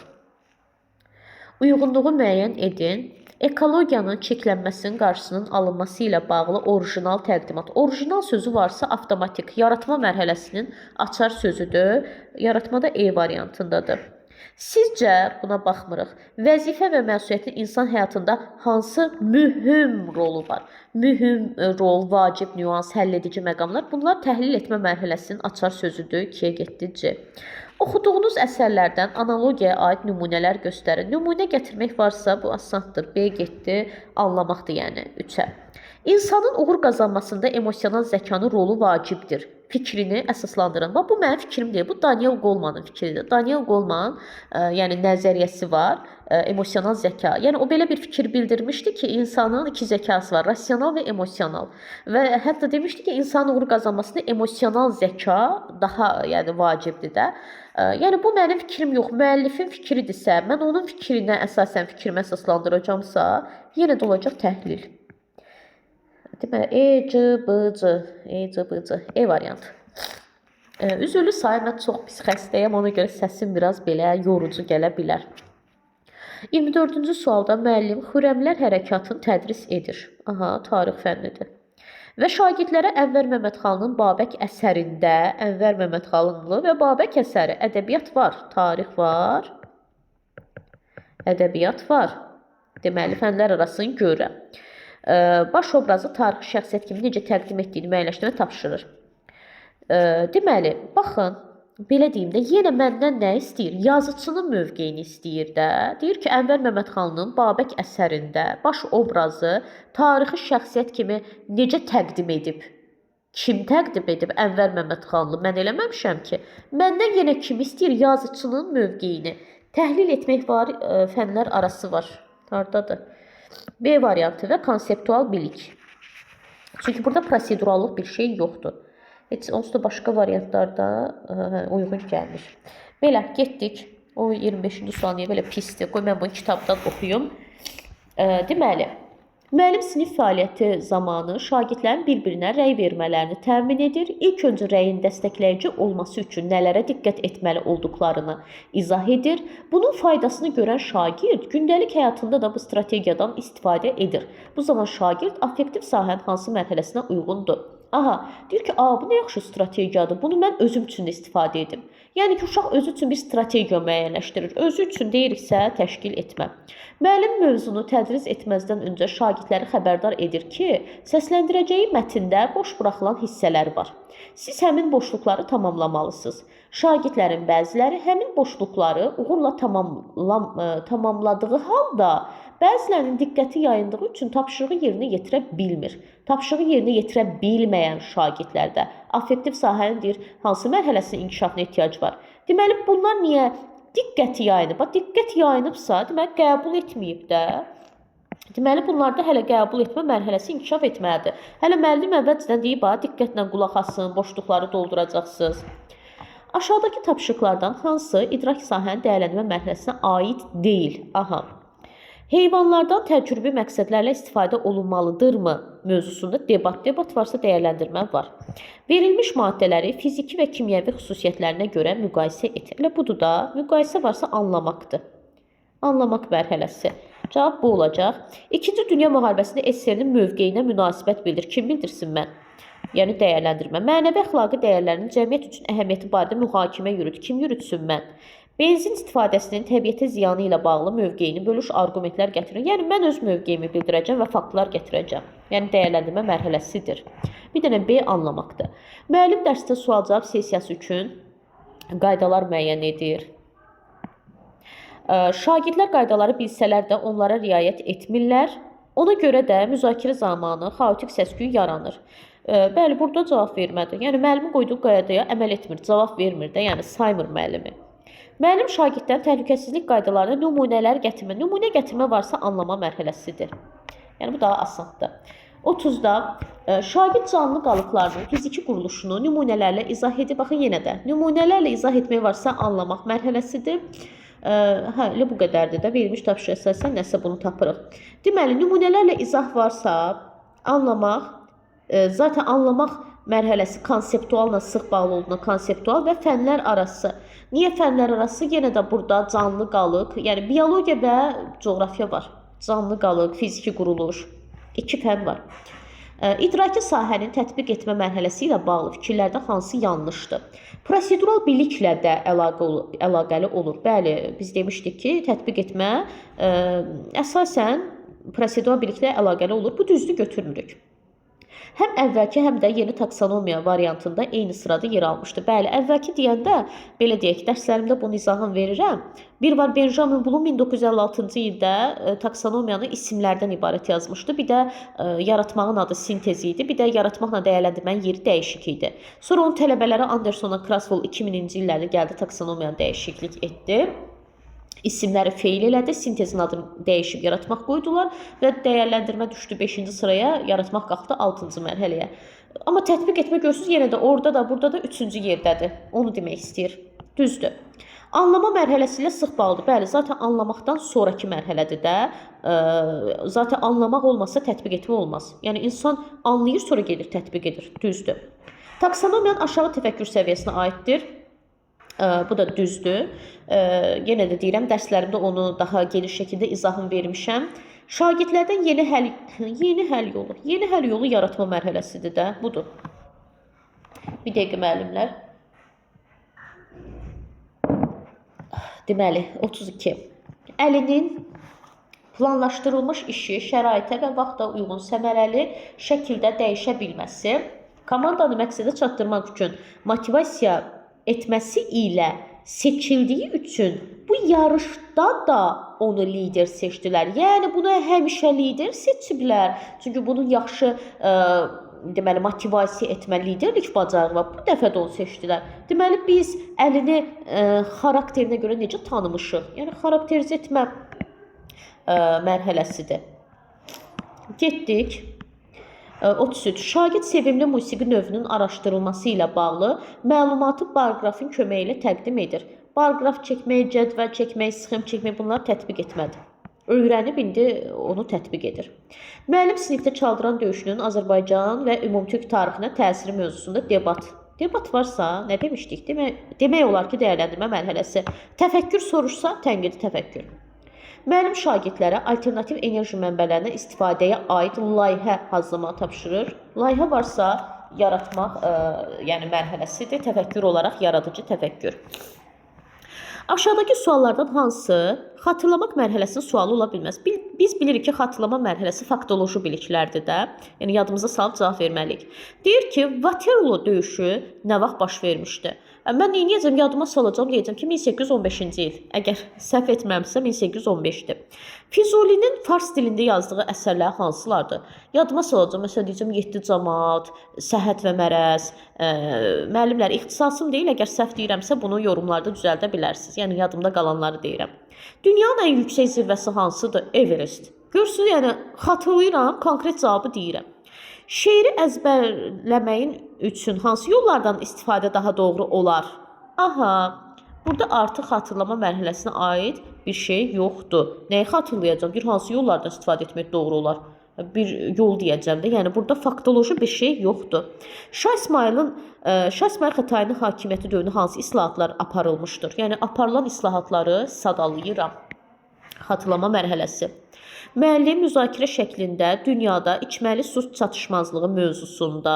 Uyğunluğu müəyyən edin. Ekologiyanın çirklənməsinin qarşısının alınması ilə bağlı orijinal təqdimat. Orijinal sözü varsa avtomatik yaratma mərhələsinin açar sözüdür. Yaratmada E variantındadır. Sizcə, buna baxmırıq, vəzifə və məsuliyyətin insan həyatında hansı mühüm rolu var? Mühüm rol, vacib, nüans, həlledici məqamlar. Bunlar təhlil etmə mərhələsinin açar sözüdür. 2-yə getdi C. Oxuduğunuz əsərlərdən analogiyaya aid nümunələr göstərin. Nümunə gətirmək varsa, bu asandır. B getdi, anlamaqdır, yəni 3-ə. İnsanın uğur qazanmasında emosional zəkanın rolu vacibdir. Fikrini əsaslandırın. Bu mənim fikrim deyil, bu Daniel Golemanın fikridir. Daniel Goleman, yəni nəzəriyyəsi var, emosional zəka. Yəni o belə bir fikir bildirmişdi ki, insanın iki zəkası var, rasional və emosional. Və hətta demişdi ki, insanın uğur qazanmasında emosional zəka daha yəni vacibdir də. Yəni bu mənim fikrim yox, müəllifin fikridirsə, mən onun fikrinə əsasən fikrimi əsaslandıracamsa, yenə də olacaq təhlil. Deməli, E variantı. Üzrlü sayı, mən çox pis xəstəyəm, ona görə səsim biraz belə yorucu gələ bilər. 24-cü sualda müəllim Xürrəmlər hərəkatını tədris edir. Aha, tarix fənnidir. Və şagirdlərə Ənvər Məmmədxanlının Babək əsərində, Ənvər Məmmədxanlı və Babək əsəri, ədəbiyyat var, tarix var, ədəbiyyat var. Deməli, fənlər arasını görürəm. Baş obrazı tarixi şəxsiyyət kimi necə təqdim etdiyini müəyyənləşdirmə tapşırır. Deməli, baxın, belə deyim də, yenə məndən nə istəyir? Yazıçının mövqeyini istəyir də. Deyir ki, Ənvər Məmmədxanlının Babək əsərində baş obrazı tarixi şəxsiyyət kimi necə təqdim edib? Kim təqdim edib Ənvər Məmmədxanlı? Mən eləməmişəm ki. Məndən yenə kim istəyir? Yazıçının mövqeyini. Təhlil etmək var, fənlər arası var. Hardadır? B variantı və konseptual bilik. Çünki burada prosedurallıq bir şey yoxdur. Heç onsuz da başqa variantlarda uyğun gəlmir. Belə, getdik. O 25-ci sual niyə belə pisdir? Qoy mən bunu kitabdan oxuyum. Deməli, müəllim sinif fəaliyyəti zamanı şagirdlərin bir-birinə rəy vermələrini təmin edir. İlk öncə rəyin dəstəkləyici olması üçün nələrə diqqət etməli olduqlarını izah edir. Bunun faydasını görən şagird gündəlik həyatında da bu strategiyadan istifadə edir. Bu zaman şagird affektiv sahənin hansı mərhələsinə uyğundur? Aha, deyir ki, bu nə yaxşı strategiyadır, bunu mən özüm üçün də istifadə edim. Yəni ki, uşaq özü üçün bir strategiya müəyyənləşdirir. Özü üçün deyiriksə, təşkil etmə. Müəllim mövzunu tədris etməzdən öncə şagirdləri xəbərdar edir ki, səsləndirəcəyi mətndə boş buraxılan hissələr var. Siz həmin boşluqları tamamlamalısınız. Şagirdlərin bəziləri həmin boşluqları uğurla tamamladığı halda bəzilərinin diqqəti yayındığı üçün tapşırığı yerinə yetirə bilmir. Tapşırığı yerinə yetirə bilməyən şagirdlərdə affektiv sahənin hansı mərhələsinin inkişafına ehtiyac var? Deməli, bunlar niyə diqqəti yayınıb? Diqqət yayınıbsa, deməli, qəbul etməyib də. Deməli, bunlarda hələ qəbul etmə mərhələsi inkişaf etməlidir. Hələ müəllim əvvəlcədən deyib, diqqətlə qulaq asın, boşluqları dolduracaqsınız. Aşağıdakı tapşırıqlardan hansı idrak sahənin dəyərləndirmə mərhələsinə aid deyil? Aha. Heyvanlardan təcrübi məqsədlərlə istifadə olunmalıdırmı mövzusunda debat varsa dəyərləndirmə var. Verilmiş maddələri fiziki və kimyəvi xüsusiyyətlərinə görə müqayisə et. Elə budur da, müqayisə varsa anlamaqdır. Anlamaq mərhələsi. Cavab bu olacaq. İkinci Dünya müharibəsində SSR-nin mövqeyinə münasibət bildir. Kim bildirsin mən? Yəni dəyərləndirmə. Mənəvi əxlaqi dəyərlərinin cəmiyyət üçün əhəmiyyəti barədə mühakimə yürüt. Kim yürütsün mən? Benzin istifadəsinin təbiətə ziyanı ilə bağlı mövqeyini bölüş arqumentlər gətirir. Yəni mən öz mövqeyimi bildirəcəm və faktlar gətirəcəm. Yəni dəyərləndirmə mərhələsidir. Bir dənə B anlamaqdır. Müəllim dərsdə sual-cavab sessiyası üçün qaydalar müəyyən edir. Şagirdlər qaydaları bilsələr də onlara riayət etmirlər. Ona görə də müzakirə zamanı xaotik səs-küy yaranır. Bəli, burada cavab vermədi. Yəni müəllimin qoyduğu qaydaya əməl etmir, cavab vermir də, yəni saymır müəllimi. Müəllim şagirdlərin təhlükəsizlik qaydalarına nümunələr gətirmə. Nümunə gətirmə varsa anlama mərhələsidir. Yəni bu daha asandır. 30-da şagird canlı qalıqlarının fiziki quruluşunu nümunələrlə izah edib. Baxın yenə də nümunələrlə izah etmək varsa anlamaq mərhələsidir. Elə bu qədərdir də. Verilmiş tapşırıq əsasən nəsə bunu tapırıq. Deməli, nümunələrlə izah varsa anlamaq, zaten anlamaq mərhələsi konseptualla sıx bağlı olduğuna konseptual və fənlər arası. Niyə fənlər arası? Yenə də burada canlı qalıq, yəni biologiya və coğrafiya var. Canlı qalıq, fiziki quruluş, iki fən var. İdraki sahənin tətbiq etmə mərhələsi ilə bağlı fikirlərdə hansı yanlışdır? Prosedural biliklə də əlaqəli olur. Bəli, biz demişdik ki, tətbiq etmə əsasən prosedural biliklə əlaqəli olur. Bu düzdür, götürmürük. Həm əvvəlki, həm də yeni taksonomiya variantında eyni sırada yer almışdı. Bəli, əvvəlki deyəndə, belə deyək, dərslərimdə bunu izahını verirəm. Bir var, Benjamin Bloom 1956-cı ildə taksonomiyanı isimlərdən ibarət yazmışdı. Bir də yaratmağın adı sintezi idi. Bir də yaratmaqla dəyərləndirmənin yeri dəyişik idi. Sonra onun tələbələri Andersonla Krasvoll 2000-ci illərdə gəldi, taksonomiyanı dəyişiklik etdi. İsimləri feil elədi, sintezin adını dəyişib yaratmaq qoydular və dəyərləndirmə düşdü 5-ci sıraya, yaratmaq qalxdı 6-cı mərhələyə. Amma tətbiq etmə görsünüz yenə də orada da, burada da 3-cü yerdədir. Onu demək istəyir. Düzdür. Anlama mərhələsi ilə sıx bağlıdır. Bəli, zaten anlamaqdan sonraki mərhələdir də. Zaten anlamaq olmasa tətbiq etmə olmaz. Yəni insan anlayır, sonra gedir, tətbiq edir. Düzdür. Taksonomiyanın aşağı təfəkkür səviyyəsinə aiddir. Bu da düzdür. Yenə də deyirəm, dərslərimdə onu daha geniş şəkildə izahını vermişəm. Şagirdlərdən yeni həll yolu yaratma mərhələsidir də, budur. Bir dəqiqə müəllimlər. Deməli, 32. Əlinin planlaşdırılmış işi şəraitə və vaxta uyğun səmərəli şəkildə dəyişə bilməsi, komandanı məqsədə çatdırmaq üçün motivasiya etməsi ilə seçildiyi üçün bu yarışda da onu lider seçdilər. Yəni buna həmişə lider seçiblər. Çünki bunun yaxşı deməli motivasiya etmə, liderlik bacarığı var. Bu dəfə də onu seçdilər. Deməli biz əlini xarakterinə görə necə tanımışıq? Yəni xarakterizə etmə mərhələsidir. Getdik. 33. Şagird sevimli musiqi növünün araşdırılması ilə bağlı məlumatı barqrafın köməyi ilə təqdim edir. Barqraf çəkmək, cədvəl çəkmək, sxem çəkmək bunları tətbiq etmədi. Öyrənib indi onu tətbiq edir. Müəllim sinifdə çaldıran döyüşünün Azərbaycan və ümumtürk tarixinə təsiri mövzusunda debat. Debat varsa, nə demişdik? Demək olar ki, dəyərləndirmə mərhələsi. Təfəkkür soruşsa, tənqidi təfəkkür. Müəllim şagirdlərə alternativ enerji mənbələrinə istifadəyə aid layihə hazırlamağı tapşırır. Layihə varsa yaratmaq yəni mərhələsidir. Təfəkkür olaraq yaradıcı təfəkkür. Aşağıdakı suallardan hansı xatırlamaq mərhələsinin sualı ola bilməz? Biz bilirik ki, xatırlama mərhələsi faktoloji biliklərdir də. Yəni yadımıza salıb cavab verməliyik. Deyir ki, Waterloo döyüşü nə vaxt baş vermişdi? Mən neyəcəm, yadıma salacağım, deyəcəm ki, 1815-ci il. Əgər səhv etməmsə 1815-dir. Füzulinin fars dilində yazdığı əsərlər hansılardır? Yadıma salacağım, məsələn deyəcəm 7 camaat, Səhhət və Mərəz. Müəllimlər, ixtisasım deyil, əgər səhv deyirəmsə bunu yorumlarda düzəldə bilərsiniz. Yəni yadımda qalanları deyirəm. Dünyanın ən yüksək zirvəsi hansıdır? Everest. Görürsünüz, yəni xatırlayıram, konkret cavabı deyirəm. Şeiri əzbərləməyin üçün hansı yollardan istifadə daha doğru olar? Aha, Burada artıq xatırlama mərhələsinə aid bir şey yoxdur. Nəyi xatırlayacağam? Bir hansı yollardan istifadə etmək doğru olar? Bir yol deyəcəm də. Yəni burada faktoloji bir şey yoxdur. Şah İsmayıl Xətainin hakimiyyəti dövründə hansı islahatlar aparılmışdır? Yəni aparılan islahatları sadalayıram. Xatırlama mərhələsi. Müəllim müzakirə şəklində dünyada içməli su çatışmazlığı mövzusunda,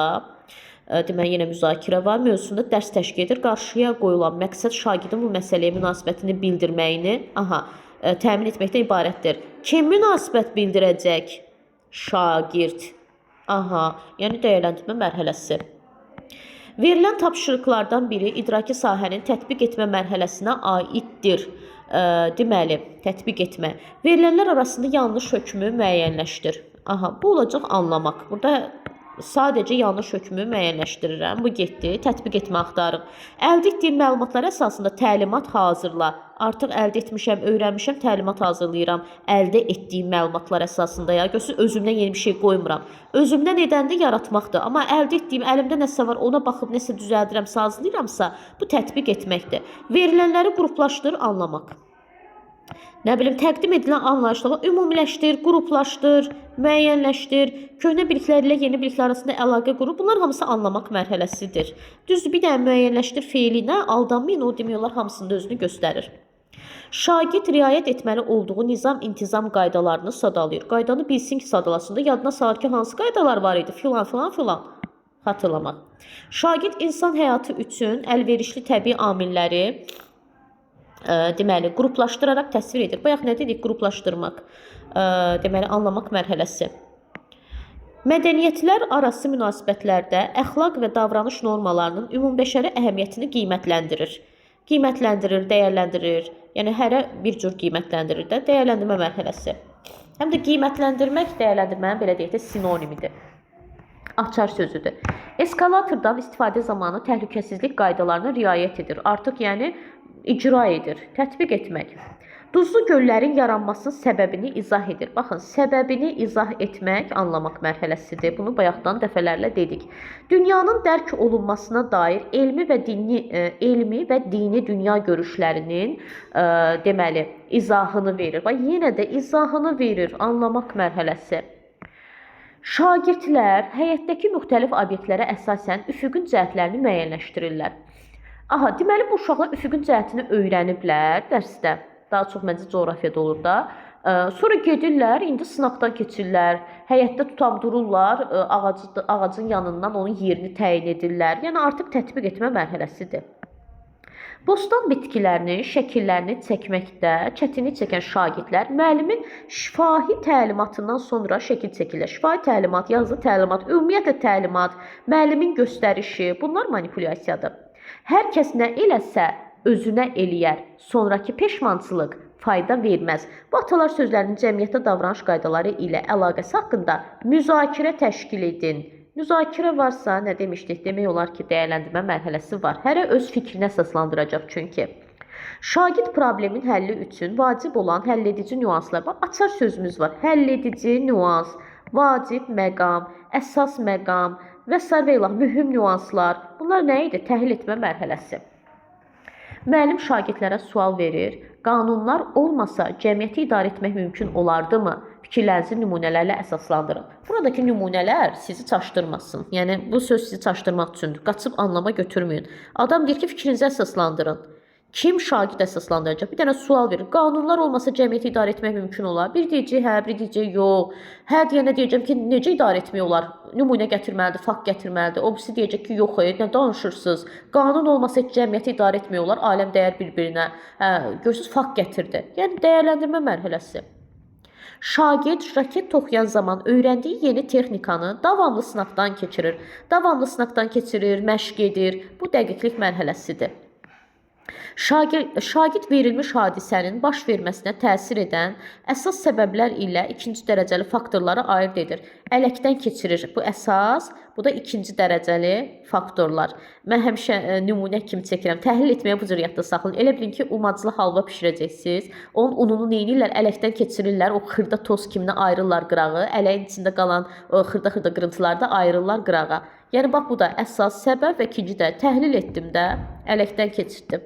deməli yenə müzakirə var, mövzusunda dərs təşkil edir. Qarşıya qoyulan məqsəd şagirdin bu məsələyə münasibətini bildirməyini, təmin etməkdən ibarətdir. Kim münasibət bildirəcək? Şagird. Yəni dəyərləndirmə mərhələsi. Verilən tapşırıqlardan biri idraki sahənin tətbiq etmə mərhələsinə aiddir. Deməli, tətbiq etmə. Verilənlər arasında yanlış hökmü müəyyənləşdir. Bu olacaq anlamaq. Burada sadəcə yanlış hökmü müəyyənləşdirirəm. Bu getdi. Tətbiq etmə axtarıq. Əldə etdiyim məlumatlar əsasında təlimat hazırla. Artıq əldə etmişəm, öyrənmişəm, təlimat hazırlayıram. Əldə etdiyim məlumatlar əsasında ya. Görsün, özümdən yeni bir şey qoymuram. Özümdən edəndə yaratmaqdır. Amma əldə etdiyim, əlimdə nəsə var, ona baxıb nəsə düzəldirəm, hazırlayıramsa, bu tətbiq etməkdir. Verilənləri qruplaşdır, anlamaq. Nə bilim, təqdim edilən anlayışları ümumiləşdir, qruplaşdır, müəyyənləşdir, köhnə biliklər ilə yeni biliklər arasında əlaqə qurub. Bunlar hamısı anlamaq mərhələsidir. Düzdür, bir dənə müəyyənləşdir feilinə aldanmayın, o demək olar hamısında özünü göstərir. Şagird riayət etməli olduğu nizam-intizam qaydalarını sadalayır. Qaydanı bilsin ki, sadalasında yadına salır ki, hansı qaydalar var idi, filan. Xatırlamaq. Şagird insan həyatı üçün əlverişli təbii amilləri deməli, qruplaşdıraraq təsvir edir. Bayaq nə dedik? Qruplaşdırmaq. Deməli, anlamaq mərhələsi. Mədəniyyətlər arası münasibətlərdə əxlaq və davranış normalarının ümumbəşəri əhəmiyyətini qiymətləndirir. Qiymətləndirir, dəyərləndirir. Yəni, hərə bir cür qiymətləndirir də. Dəyərləndirmə mərhələsi. Həm də qiymətləndirmək dəyərləndirmənin belə deyək də sinonimidir. Açar sözüdür. Eskalatordan istifadə zamanı təhlükəsizlik qaydalarına riayət edir. Artıq yəni icra edir, tətbiq etmək. Duzlu göllərin yaranmasının səbəbini izah edir. Baxın, səbəbini izah etmək anlamaq mərhələsidir. Bunu bayaqdan dəfələrlə dedik. Dünyanın dərk olunmasına dair elmi və dini dünya görüşlərinin deməli izahını verir. Bax, yenə də izahını verir, anlamaq mərhələsi. Şagirdlər həyətdəki müxtəlif obyektlərə əsasən üfüqün cəhətlərini müəyyənləşdirirlər. Deməli, bu uşaqlar üfüqün cəhətini öyrəniblər dərsdə. Daha çox məncə coğrafiyada olur da. Sonra gedirlər, indi sınaqdan keçirlər. Həyətdə tutam dururlar, ağacın yanından onun yerini təyin edirlər. Yəni, artıq tətbiq etmə mərhələsidir. Bostan bitkilərinin şəkillərini çəkməkdə çətinlik çəkən şagirdlər müəllimin şifahi təlimatından sonra şəkil çəkirlər. Şifahi təlimat, yazılı təlimat, ümumiyyətlə təlimat, müəllimin göstərişi, bunlar manipulyasiyadır. Hər kəs nə eləsə özünə eləyər, sonraki peşmançılıq fayda verməz. Bu atalar sözlərinin cəmiyyətdə davranış qaydaları ilə əlaqəsi haqqında müzakirə təşkil edin. Müzakirə varsa, nə demişdik? Demək olar ki, dəyərləndirmə mərhələsi var. Hərə öz fikrini əsaslandıracaq çünki. Şagird problemin həlli üçün vacib olan həlledici nüanslar var. Açar sözümüz var. Həlledici nüans, vacib məqam, əsas məqam və s. mühüm nüanslar. Bunlar nə idi? Təhlil etmə mərhələsi. Müəllim şagirdlərə sual verir. Qanunlar olmasa cəmiyyəti idarə etmək mümkün olardımı? Fikirlərinizi nümunələrlə əsaslandırın. Buradakı nümunələr sizi çaşdırmasın. Yəni, bu söz sizi çaşdırmaq üçündür. Qaçıb anlama götürməyin. Adam deyir ki, fikrinizi əsaslandırın. Kim şagird əsaslandıracaq? Bir dənə sual verir. Qanunlar olmasa cəmiyyəti idarə etmək mümkün olar. Bir deyəcək, hə, bir deyəcək, yox. Hə deyənə deyəcəm ki, necə idarə etmək olar? Nümunə gətirməlidir, fakt gətirməlidir. O birisi deyəcək ki, yox, nə danışırsınız? Qanun olmasa cəmiyyəti idarə etmək olar. Aləm dəyər bir-birinə. Görürsünüz, fakt gətirdi. Yəni, dəyərləndirmə mərhələsi. Şagird raket toxuyan zaman öyrəndiyi yeni texnikanı davamlı sınaqdan keçirir, məşq edir. Bu dəqiqlik mərhələsidir. Şagird verilmiş hadisənin baş verməsinə təsir edən əsas səbəblər ilə ikinci dərəcəli faktorları ayırd edir. Ələkdən keçirir. Bu əsas, bu da ikinci dərəcəli faktorlar. Mən həmişə nümunə kimi çəkirəm. Təhlil etməyə bu cür yadda saxlayın. Elə bilin ki, umacılı halva bişirəcəksiniz. Onun ununu neynirlər? Ələkdən keçirirlər. O xırda toz kiminə ayırırlar qırağı. Ələyin içində qalan xırda qırıntıları da ayırırlar qırağa. Yəni, bax, bu da əsas səbəb və ikinci də təhlil etdim də, ələkdən keçirdim.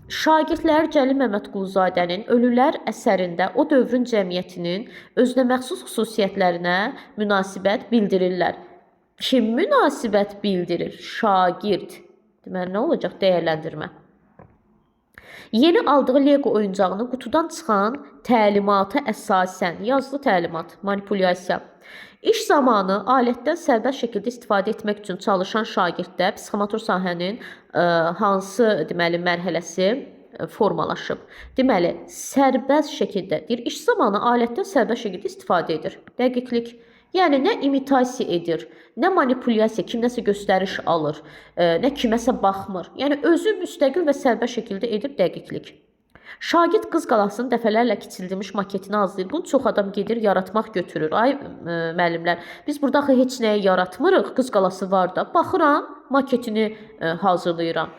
Şagirdlər Cəlil Məmmədquluzadənin Ölülər əsərində o dövrün cəmiyyətinin özünəməxsus xüsusiyyətlərinə münasibət bildirirlər. Kim münasibət bildirir? Şagird. Deməli, nə olacaq? Dəyərləndirmə. Yeni aldığı Lego oyuncağını qutudan çıxan təlimata əsasən, yazılı təlimat, manipulyasiya. İş zamanı alətdən sərbəst şəkildə istifadə etmək üçün çalışan şagirddə psixomotor sahənin hansı deməli mərhələsi formalaşıb. Deməli, sərbəst şəkildə deyir, iş zamanı alətdən sərbəst şəkildə istifadə edir. Dəqiqlik. Yəni nə imitasiya edir, nə manipulyasiya, kim nəsə göstəriş alır, nə kiməsə baxmır. Yəni özü müstəqil və sərbəst şəkildə edib dəqiqlik. Şagird qız qalasının dəfələrlə kiçildilmiş maketini hazırlayır. Bunu çox adam gedir, yaratmaq götürür. Ay müəllimlər, biz burada axı heç nəyi yaratmırıq. Qız qalası var da. Baxıram, maketini hazırlayıram.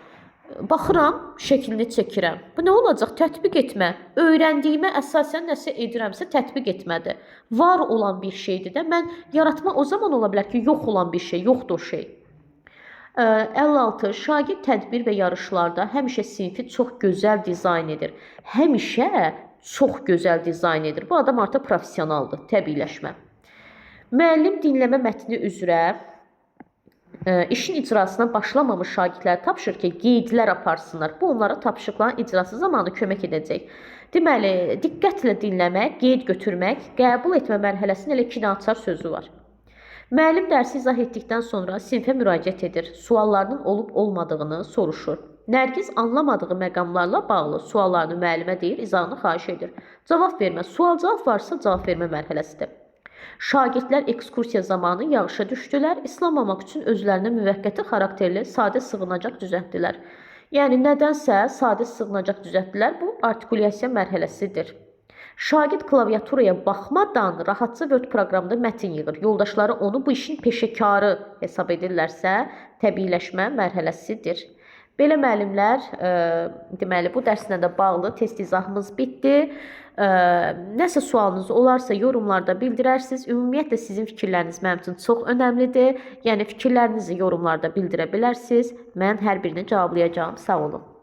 Baxıram, şəklini çəkirəm. Bu nə olacaq? Tətbiq etmə. Öyrəndiyimə əsasən nəsə edirəmsə tətbiq etmədir. Var olan bir şeydir də. Mən yaratma o zaman ola bilər ki, yox olan bir şey, yoxdur o şey. 56. Şagird tədbir və yarışlarda həmişə sinfi çox gözəl dizayn edir. Həmişə çox gözəl dizayn edir. Bu adam artıq professionaldır. Təbiiləşmə. Müəllim dinləmə mətni üzrə işin icrasına başlamamış şagirdlərə tapşırır ki, qeydlər aparsınlar. Bu onlara tapşırıqların icrası zamanı kömək edəcək. Deməli, diqqətlə dinləmək, qeyd götürmək, qəbul etmə mərhələsində elə iki açar sözü var. Müəllim dərsi izah etdikdən sonra sinfə müraciət edir. Suallarının olub-olmadığını soruşur. Nərgiz anlamadığı məqamlarla bağlı suallarını müəllimə deyir, izahını xahiş edir. Cavab vermə. Sual-cavab varsa cavab vermə mərhələsidir. Şagirdlər ekskursiya zamanı yağışa düşdülər. İslanmamaq üçün özlərinə müvəqqəti xarakterli sadə sığınacaq düzəltdilər. Yəni nədənsə sadə sığınacaq düzəltdilər. Bu artikulyasiya mərhələsidir. Şagird klaviaturaya baxmadan rahatca Word proqramında mətin yığır. Yoldaşları onu bu işin peşəkarı hesab edirlərsə, təbiiləşmə mərhələsidir. Belə müəllimlər, deməli, bu dərslə də bağlı test izahımız bitdi. Nəsə sualınız olarsa yorumlarda bildirərsiniz. Ümumiyyətlə sizin fikirləriniz mənim üçün çox önəmlidir. Yəni fikirlərinizi yorumlarda bildirə bilərsiniz. Mən hər birini cavablayacağım. Sağ olun.